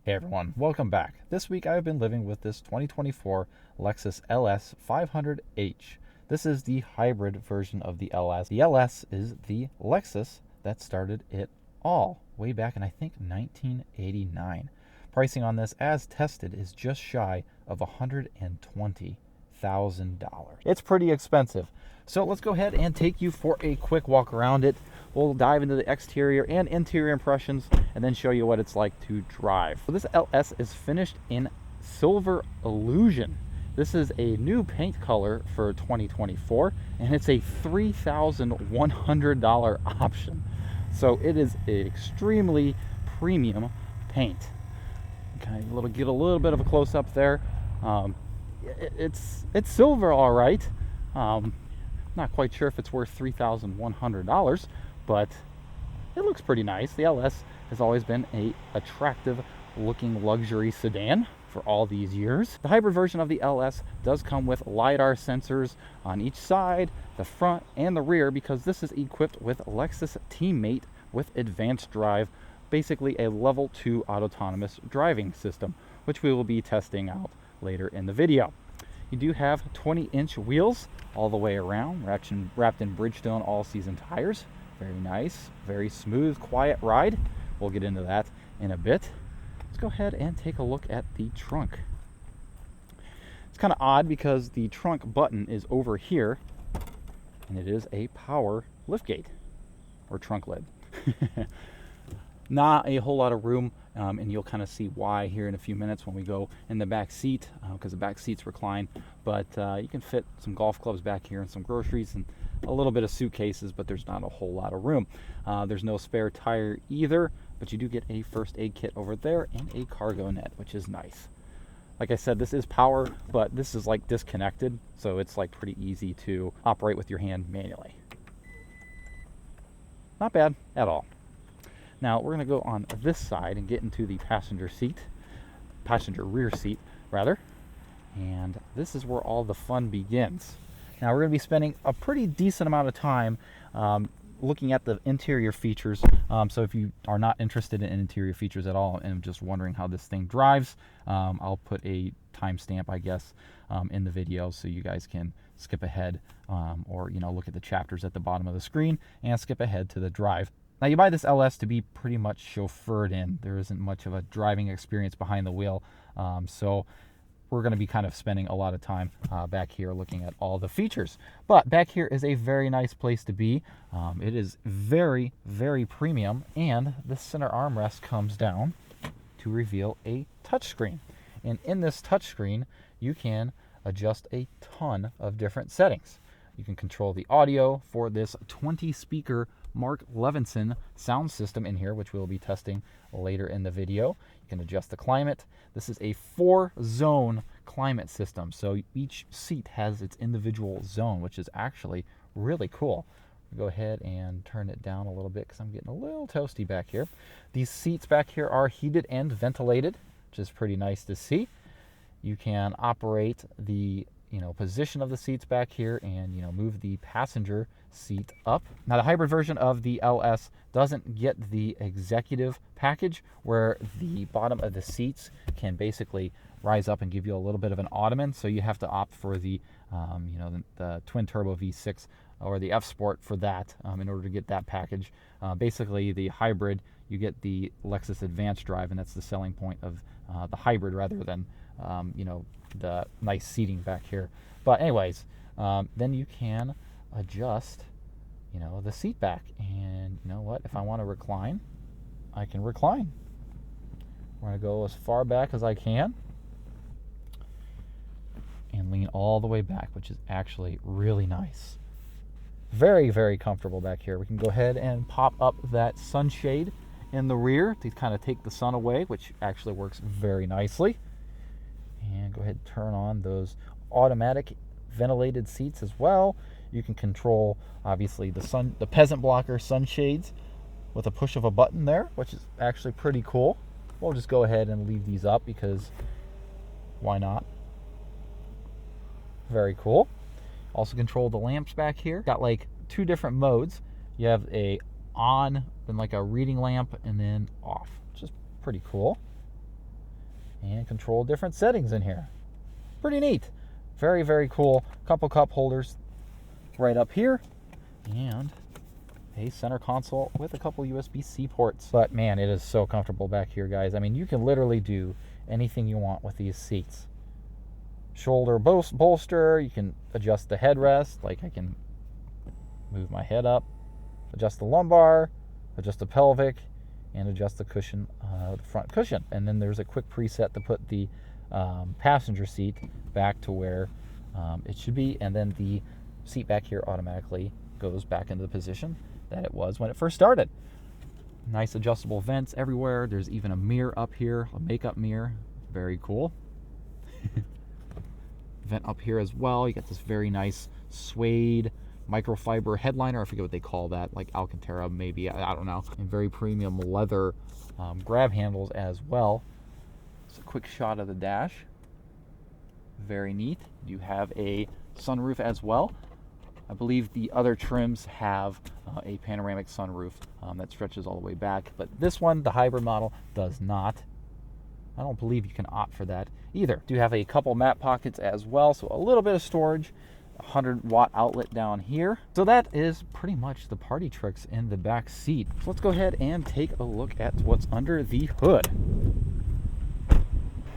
Hey everyone, welcome back. This week I've been living with this 2024 Lexus LS500h. This is the hybrid version of the LS. The LS is the Lexus that started it all, way back in I think 1989. Pricing on this as tested is just shy of $120,000. It's pretty expensive. So let's go ahead and take you for a quick walk around it. We'll dive into the exterior and interior impressions and then show you what it's like to drive. So this LS is finished in Silver Illusion. This is a new paint color for 2024 and it's a $3,100 option. So it is an extremely premium paint. Okay, get a little bit of a close up there. It's silver, all right. Not quite sure if it's worth $3,100, but it looks pretty nice. The LS has always been a attractive looking luxury sedan for all these years. The hybrid version of the LS does come with LiDAR sensors on each side, the front, and the rear, because this is equipped with Lexus Teammate with advanced drive, basically a level 2 autonomous driving system, which we will be testing out later in the video. You do have 20-inch wheels all the way around, wrapped in Bridgestone all-season tires. Very nice, very smooth, quiet ride. We'll get into that in a bit. Let's go ahead and take a look at the trunk. It's kind of odd because the trunk button is over here, and it is a power liftgate, or trunk lid. Not a whole lot of room, and you'll kind of see why here in a few minutes when we go in the back seat, because the back seats recline. But you can fit some golf clubs back here and some groceries and a little bit of suitcases, but there's not a whole lot of room. There's no spare tire either, but you do get a first aid kit over there and a cargo net, which is nice. Like I said, this is power, but this is like disconnected, so it's like pretty easy to operate with your hand manually. Not bad at all. Now we're going to go on this side and get into the passenger rear seat rather, and this is where all the fun begins. Now we're going to be spending a pretty decent amount of time looking at the interior features, so if you are not interested in interior features at all and just wondering how this thing drives, I'll put a timestamp, I guess, in the video so you guys can skip ahead, or look at the chapters at the bottom of the screen and skip ahead to the drive. Now you buy this LS to be pretty much chauffeured in. There isn't much of a driving experience behind the wheel, so we're going to be kind of spending a lot of time back here looking at all the features. But back here is a very nice place to be. It is very, very premium, and the center armrest comes down to reveal a touchscreen. And in this touchscreen, you can adjust a ton of different settings. You can control the audio for this 20-speaker Mark Levinson sound system in here, which we'll be testing later in the video. You can adjust the climate. This is a 4-zone climate system, so each seat has its individual zone, which is actually really cool. Go ahead and turn it down a little bit because I'm getting a little toasty back here. These seats back here are heated and ventilated, which is pretty nice to see. You can operate the position of the seats back here and move the passenger seat up. Now the hybrid version of the LS doesn't get the executive package where the bottom of the seats can basically rise up and give you a little bit of an ottoman, so you have to opt for the the twin turbo V6 or the F Sport for that in order to get that package. Basically the hybrid, you get the Lexus Advanced Drive, and that's the selling point of the hybrid rather than the nice seating back here. But anyways, then you can adjust the seat back, and if I want to recline, I can recline. I'm going to go as far back as I can and lean all the way back, which is actually really nice. Very, very comfortable back here. We can go ahead and pop up that sunshade in the rear to kind of take the sun away, which actually works very nicely. And go ahead and turn on those automatic ventilated seats as well. You can control obviously the peasant blocker sunshades with a push of a button there, which is actually pretty cool. We'll just go ahead and leave these up because why not? Very cool. Also control the lamps back here. Got like 2 different modes. You have a on, then like a reading lamp, and then off, which is pretty cool. and control different settings in here. Pretty neat. Very, very cool. Couple cup holders right up here, and a center console with a couple USB-C ports. But man, it is so comfortable back here, guys. I mean, you can literally do anything you want with these seats. Shoulder bolster, you can adjust the headrest, like I can move my head up, adjust the lumbar, adjust the pelvic, and adjust the cushion, the front cushion. And then there's a quick preset to put the passenger seat back to where it should be, and then the seat back here automatically goes back into the position that it was when it first started. Nice adjustable vents everywhere. There's even a mirror up here, a makeup mirror. Very cool. Vent up here as well. You got this very nice suede microfiber headliner. I forget what they call that, like Alcantara maybe, I don't know. And very premium leather grab handles as well. Just a quick shot of the dash. Very neat. You have a sunroof as well. I believe the other trims have a panoramic sunroof that stretches all the way back, but this one, the hybrid model, does not. I don't believe you can opt for that either. Do have a couple map pockets as well, so a little bit of storage. 100-watt outlet down here. So that is pretty much the party tricks in the back seat. So let's go ahead and take a look at what's under the hood.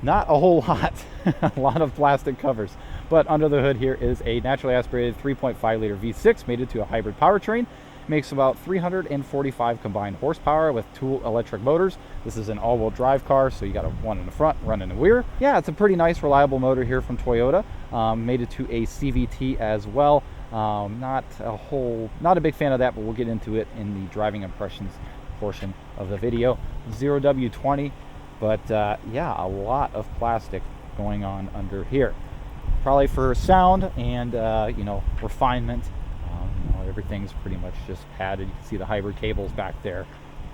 Not a whole lot. A lot of plastic covers. But under the hood here is a naturally aspirated 3.5 liter V6 mated to a hybrid powertrain. Makes about 345 combined horsepower with 2 electric motors. This is an all-wheel drive car, so you got one in the front, one in the rear. Yeah, it's a pretty nice, reliable motor here from Toyota. Mated to a CVT as well. Not a big fan of that, but we'll get into it in the driving impressions portion of the video. 0W20, but yeah, a lot of plastic going on under here. Probably for sound and refinement. Everything's pretty much just padded. You can see the hybrid cables back there.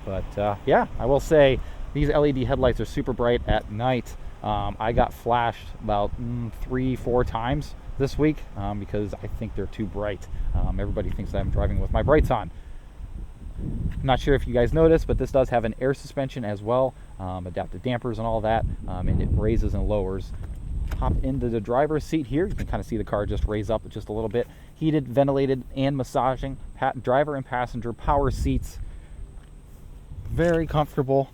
But yeah, I will say these LED headlights are super bright at night. I got flashed about 3-4 times this week because I think they're too bright. Everybody thinks that I'm driving with my brights on. I'm not sure if you guys noticed, but this does have an air suspension as well, adaptive dampers and all that, and it raises and lowers. Hop into the driver's seat here. You can kind of see the car just raise up just a little bit. Heated, ventilated, and massaging driver and passenger power seats. Very comfortable.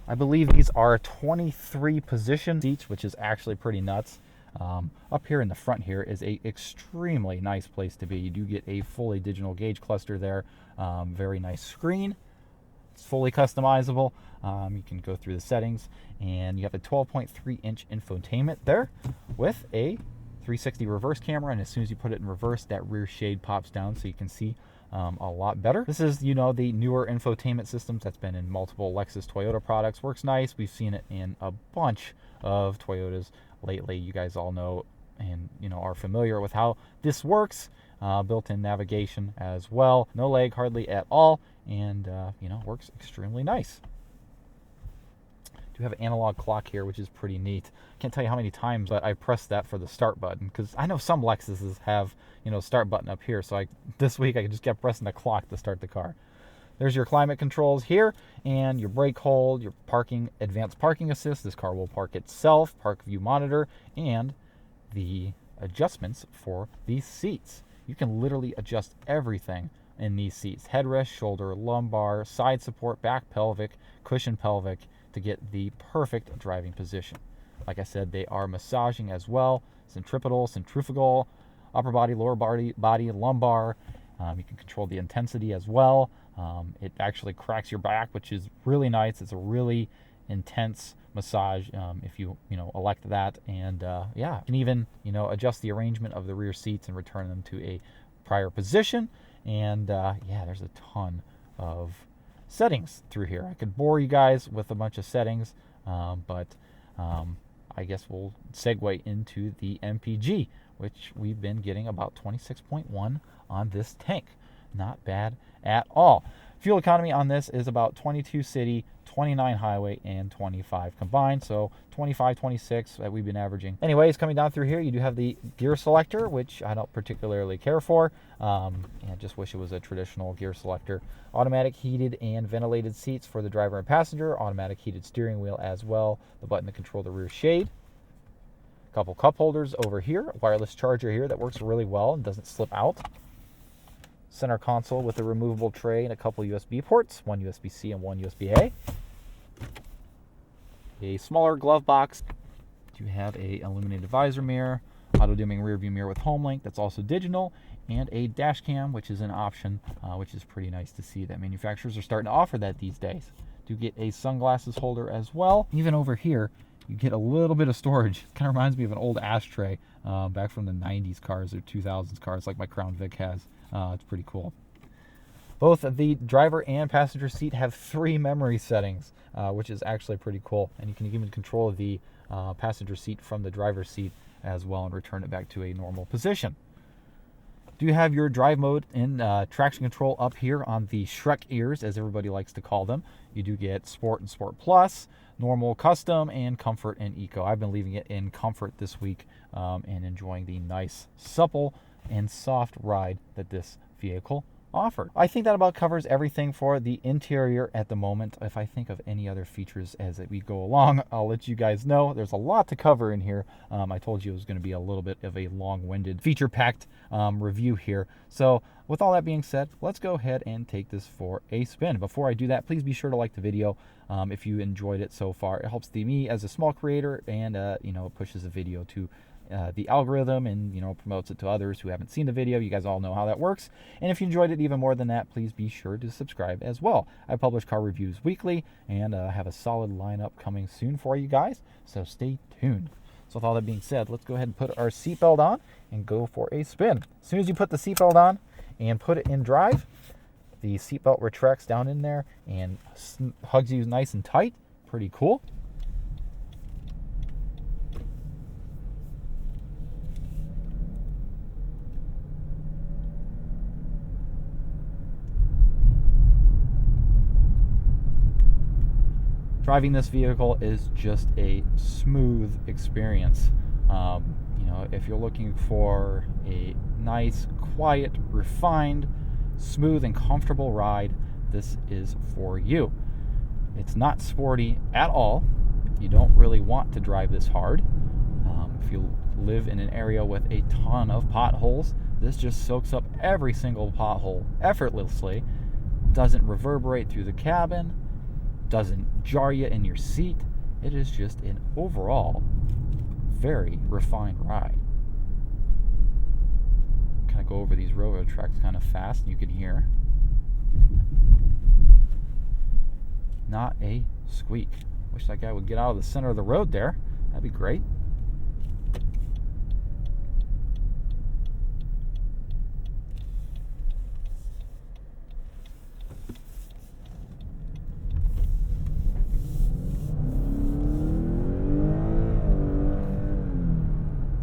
I believe these are 23 position seats, which is actually pretty nuts. Up here in the front here is a extremely nice place to be. You do get a fully digital gauge cluster there. Very nice screen. It's fully customizable. You can go through the settings, and you have a 12.3-inch infotainment there with a 360 reverse camera, and as soon as you put it in reverse, that rear shade pops down so you can see a lot better. This is, the newer infotainment systems that's been in multiple Lexus Toyota products. Works nice. We've seen it in a bunch of Toyotas lately. You guys all know and are familiar with how this works. Built-in navigation as well. No lag hardly at all, and works extremely nice. Do have an analog clock here, which is pretty neat. Can't tell you how many times but I pressed that for the start button, because I know some Lexuses have start button up here, so this week I just kept pressing the clock to start the car. There's your climate controls here, and your brake hold, your parking, advanced parking assist. This car will park itself, park view monitor, and the adjustments for these seats. You can literally adjust everything in these seats. Headrest, shoulder, lumbar, side support, back pelvic, cushion pelvic, to get the perfect driving position. Like I said, they are massaging as well. Centripetal, centrifugal, upper body, lower body, lumbar. You can control the intensity as well. It actually cracks your back, which is really nice. It's a really intense massage if you elect that. And yeah, you can even adjust the arrangement of the rear seats and return them to a prior position. And yeah, there's a ton of settings through here. I could bore you guys with a bunch of settings, but I guess we'll segue into the MPG, which we've been getting about 26.1 on this tank. not bad at all. Fuel economy on this is about 22 city, 29 highway, and 25 combined. So 25, 26 that we've been averaging. Anyways, coming down through here, you do have the gear selector, which I don't particularly care for. I just wish it was a traditional gear selector. Automatic heated and ventilated seats for the driver and passenger. Automatic heated steering wheel as well. The button to control the rear shade. Couple cup holders over here. Wireless charger here that works really well and doesn't slip out. Center console with a removable tray and a couple USB ports, one USB-C and one USB-A. A smaller glove box. You have a illuminated visor mirror, auto-dimming rear view mirror with home link that's also digital, and a dash cam, which is an option, which is pretty nice to see that manufacturers are starting to offer that these days. Do get a sunglasses holder as well. Even over here, you get a little bit of storage. It kind of reminds me of an old ashtray back from the 90s cars or 2000s cars like my Crown Vic has. It's pretty cool. Both the driver and passenger seat have 3 memory settings, which is actually pretty cool. And you can even control the passenger seat from the driver's seat as well and return it back to a normal position. Do you have your drive mode and traction control up here on the Shrek ears, as everybody likes to call them. You do get Sport and Sport Plus, Normal, Custom, and Comfort and Eco. I've been leaving it in Comfort this week and enjoying the nice, supple, and soft ride that this vehicle offered. I think that about covers everything for the interior at the moment. If I think of any other features as we go along, I'll let you guys know. There's a lot to cover in here. I told you it was going to be a little bit of a long-winded, feature-packed review here. So with all that being said, let's go ahead and take this for a spin. Before I do that, please be sure to like the video if you enjoyed it so far. It helps me as a small creator, and it pushes the video to the algorithm and promotes it to others who haven't seen the video. You guys all know how that works. And if you enjoyed it even more than that, please be sure to subscribe as well. I publish car reviews weekly and have a solid lineup coming soon for you guys, so stay tuned. So with all that being said, let's go ahead and put our seatbelt on and go for a spin. As soon as you put the seatbelt on and put it in drive, the seatbelt retracts down in there and hugs you nice and tight. Pretty cool. Driving this vehicle is just a smooth experience. If you're looking for a nice, quiet, refined, smooth, and comfortable ride, this is for you. It's not sporty at all. You don't really want to drive this hard. If you live in an area with a ton of potholes, this just soaks up every single pothole effortlessly. Doesn't reverberate through the cabin. Doesn't jar you in your seat. It is just an overall very refined ride. Kind of go over these railroad tracks kind of fast, and you can hear not a squeak. Wish that guy would get out of the center of the road there. That'd be great.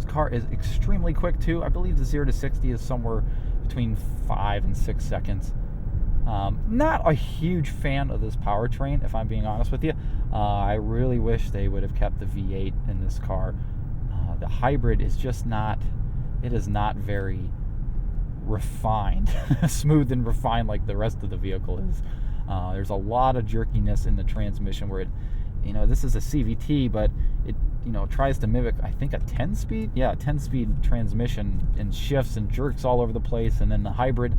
Car is extremely quick too. I believe the 0 to 60 is somewhere between 5 and 6 seconds. Not a huge fan of this powertrain, if I'm being honest with you. I really wish they would have kept the V8 in this car. The hybrid is just not, it is not very refined, smooth and refined like the rest of the vehicle is. There's a lot of jerkiness in the transmission where it, this is a CVT, but it tries to mimic, I think, a 10-speed? Yeah, a 10-speed transmission, and shifts and jerks all over the place. And then the hybrid,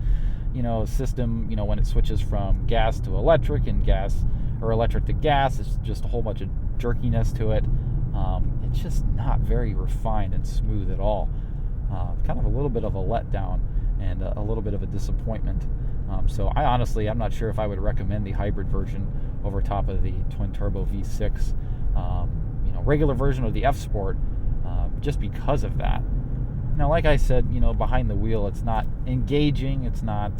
system, when it switches from gas to electric and electric to gas, it's just a whole bunch of jerkiness to it. It's just not very refined and smooth at all. Kind of a little bit of a letdown and a little bit of a disappointment. So I'm not sure if I would recommend the hybrid version over top of the twin-turbo V6 regular version of the F Sport, just because of that. Now, like I said, behind the wheel, it's not engaging, it's not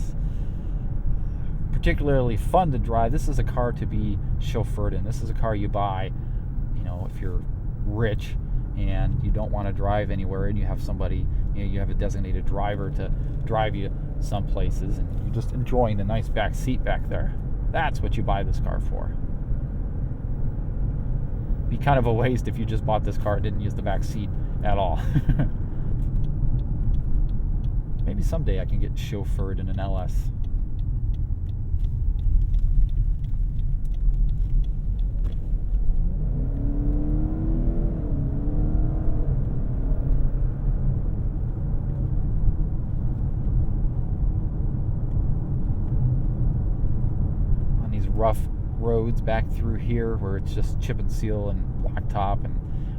particularly fun to drive. This is a car to be chauffeured in. This is a car you buy, if you're rich and you don't want to drive anywhere and you have somebody you have a designated driver to drive you some places, and you're just enjoying the nice back seat back there. That's what you buy this car for. Be kind of a waste if you just bought this car and didn't use the back seat at all. Maybe someday I can get chauffeured in an LS. Rough roads back through here where it's just chip and seal and blacktop and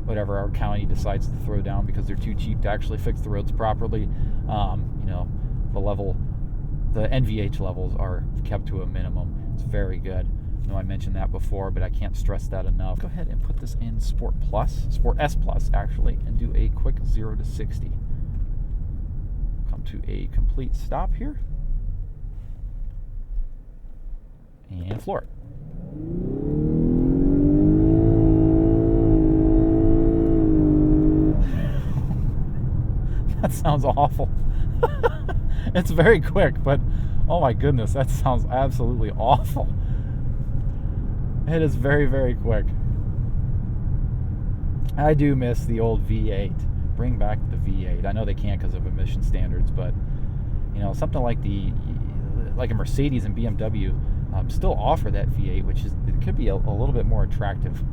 whatever our county decides to throw down because they're too cheap to actually fix the roads properly. The NVH levels are kept to a minimum. It's very good. I know I mentioned that before, but I can't stress that enough. Go ahead and put this in Sport S Plus actually, and do a quick 0 to 60. Come to a complete stop here. And floor it. That sounds awful. It's very quick, but oh my goodness, that sounds absolutely awful. It is very, very quick. I do miss the old V8. Bring back the V8. I know they can't because of emission standards, but something like a Mercedes and BMW still offer that V8, which could be a little bit more attractive.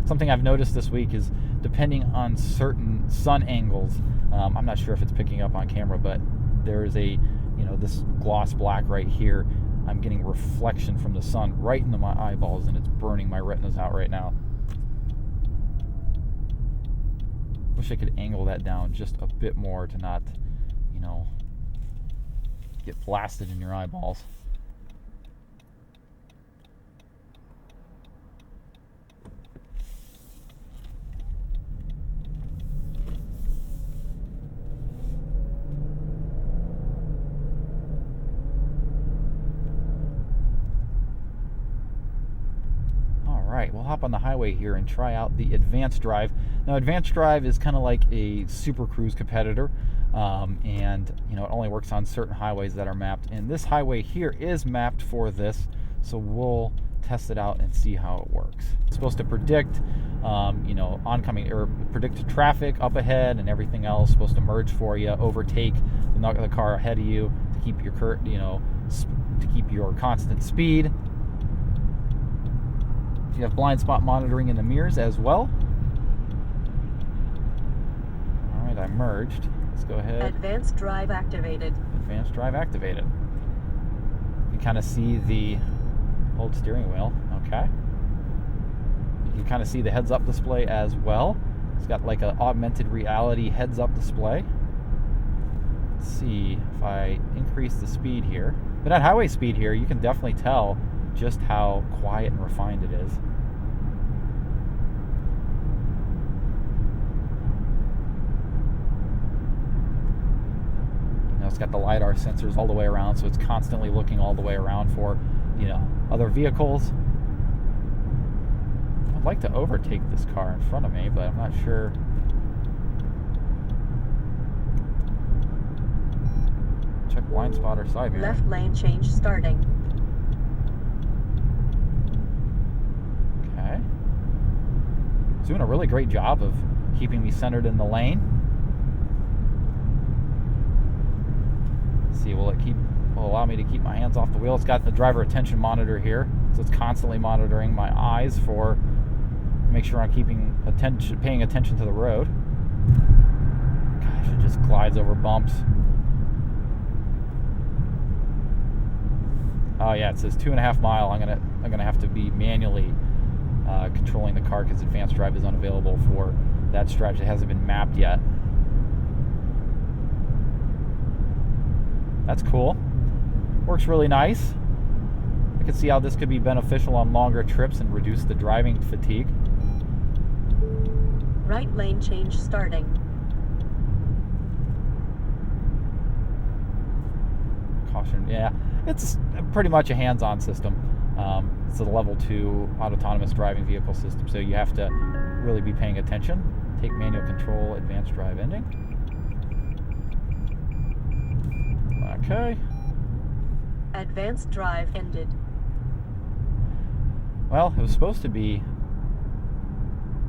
Something I've noticed this week is, depending on certain sun angles, I'm not sure if it's picking up on camera, but there is this gloss black right here. I'm getting reflection from the sun right into my eyeballs, and it's burning my retinas out right now. Wish I could angle that down just a bit more to not, get blasted in your eyeballs. Alright, we'll hop on the highway here and try out the Advanced Drive. Now, Advanced Drive is kind of like a Super Cruise competitor. And it only works on certain highways that are mapped, and this highway here is mapped for this, so we'll test it out and see how it works. It's supposed to predict oncoming, or predict traffic up ahead and everything else. It's supposed to merge for you, overtake the car ahead of you to keep your to keep your constant speed. You have blind spot monitoring in the mirrors as well. All right, I merged. Let's go ahead. Advanced Drive activated. Advanced Drive activated. You can kind of see the old steering wheel. Okay. You can kind of see the heads-up display as well. It's got like an augmented reality heads-up display. Let's see if I increase the speed here. But at highway speed here, you can definitely tell just how quiet and refined it is. It's got the LiDAR sensors all the way around, so it's constantly looking all the way around for, other vehicles. I'd like to overtake this car in front of me, but I'm not sure. Check blind spot or side mirror. Left lane change starting. Okay. It's doing a really great job of keeping me centered in the lane. See, will allow me to keep my hands off the wheel. It's got the driver attention monitor here, so it's constantly monitoring my eyes for make sure I'm paying attention to the road. Gosh, it just glides over bumps. Oh yeah, it says 2.5 mile. I'm gonna have to be manually controlling the car because Advanced Drive is unavailable for that stretch. It hasn't been mapped yet. That's cool. Works really nice. I can see how this could be beneficial on longer trips and reduce the driving fatigue. Right lane change starting. Caution, yeah. It's pretty much a hands-on system. It's a level 2 autonomous driving vehicle system, so you have to really be paying attention. Take manual control, advanced drive ending. Okay. Advanced drive ended. Well, it was supposed to be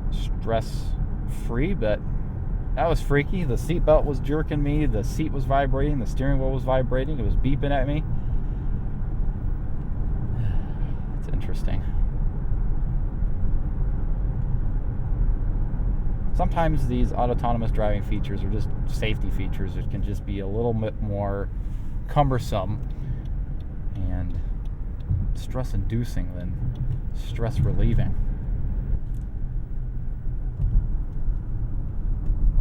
stress-free, but that was freaky. The seatbelt was jerking me, the seat was vibrating, the steering wheel was vibrating, it was beeping at me. It's interesting. Sometimes these autonomous driving features are just safety features. It can just be a little bit more cumbersome and stress-inducing than stress-relieving.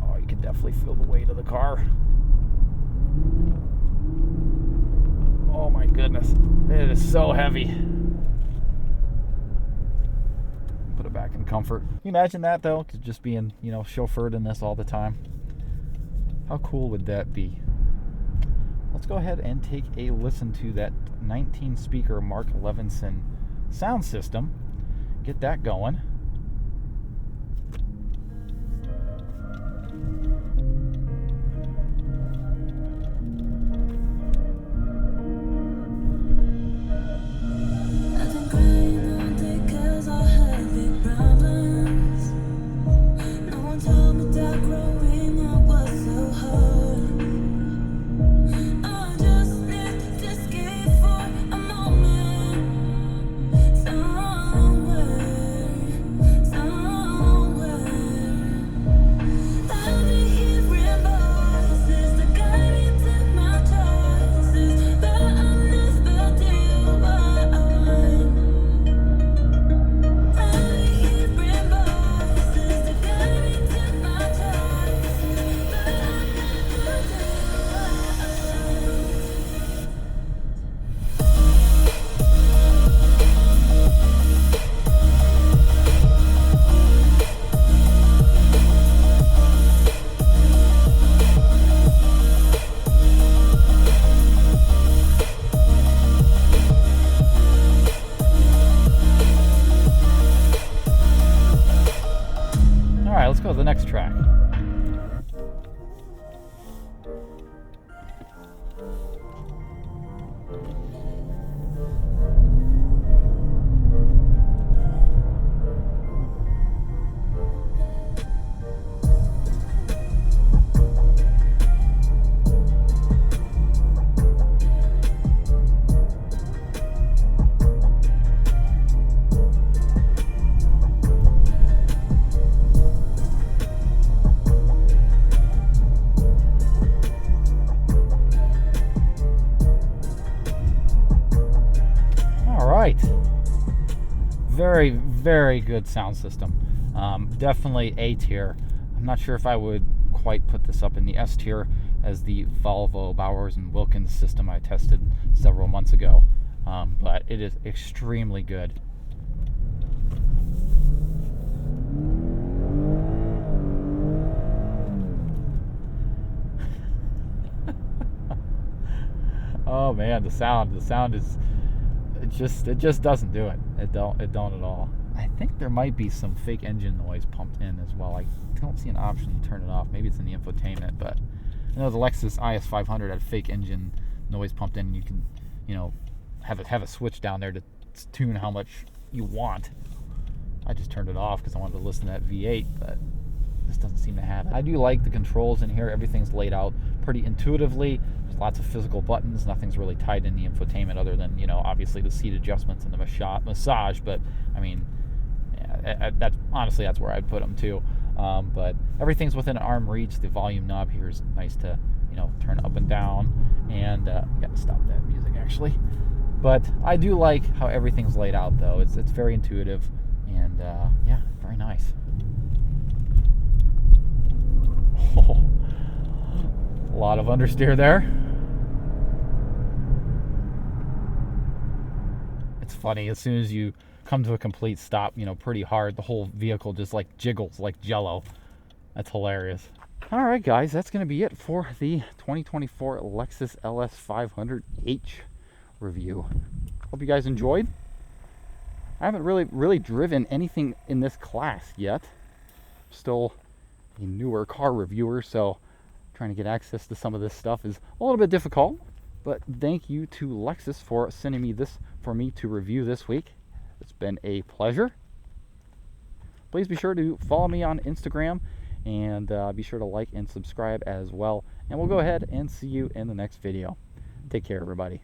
Oh, you can definitely feel the weight of the car. Oh my goodness, it is so heavy. Put it back in comfort. Can you imagine that though? Just being, chauffeured in this all the time. How cool would that be? Let's go ahead and take a listen to that 19-speaker Mark Levinson sound system. Get that going. Let's go to the next track. Very, very good sound system. Definitely A tier. I'm not sure if I would quite put this up in the S tier as the Volvo, Bowers & Wilkins system I tested several months ago, but it is extremely good. Oh man, the sound is it just doesn't do it. It don't at all. I think there might be some fake engine noise pumped in as well. I don't see an option to turn it off. Maybe it's in the infotainment, but I know the Lexus IS500 had fake engine noise pumped in. You can, have a switch down there to tune how much you want. I just turned it off because I wanted to listen to that V8, but this doesn't seem to have it. I do like the controls in here. Everything's laid out pretty intuitively. There's lots of physical buttons. Nothing's really tied in the infotainment other than, obviously the seat adjustments and the massage. But, I mean, that's where I'd put them too. But everything's within arm reach. The volume knob here is nice to, turn up and down. And I got to stop that music actually. But I do like how everything's laid out though. It's very intuitive and yeah, very nice. Oh, a lot of understeer there. It's funny, as soon as you come to a complete stop, pretty hard, the whole vehicle just like jiggles like jello. That's hilarious. All right, guys, that's going to be it for the 2024 Lexus LS500h review. Hope you guys enjoyed. I haven't really driven anything in this class yet. Still a newer car reviewer, so trying to get access to some of this stuff is a little bit difficult. But thank you to Lexus for sending me this for me to review this week. It's been a pleasure. Please be sure to follow me on Instagram, and be sure to like and subscribe as well. And we'll go ahead and see you in the next video. Take care, everybody.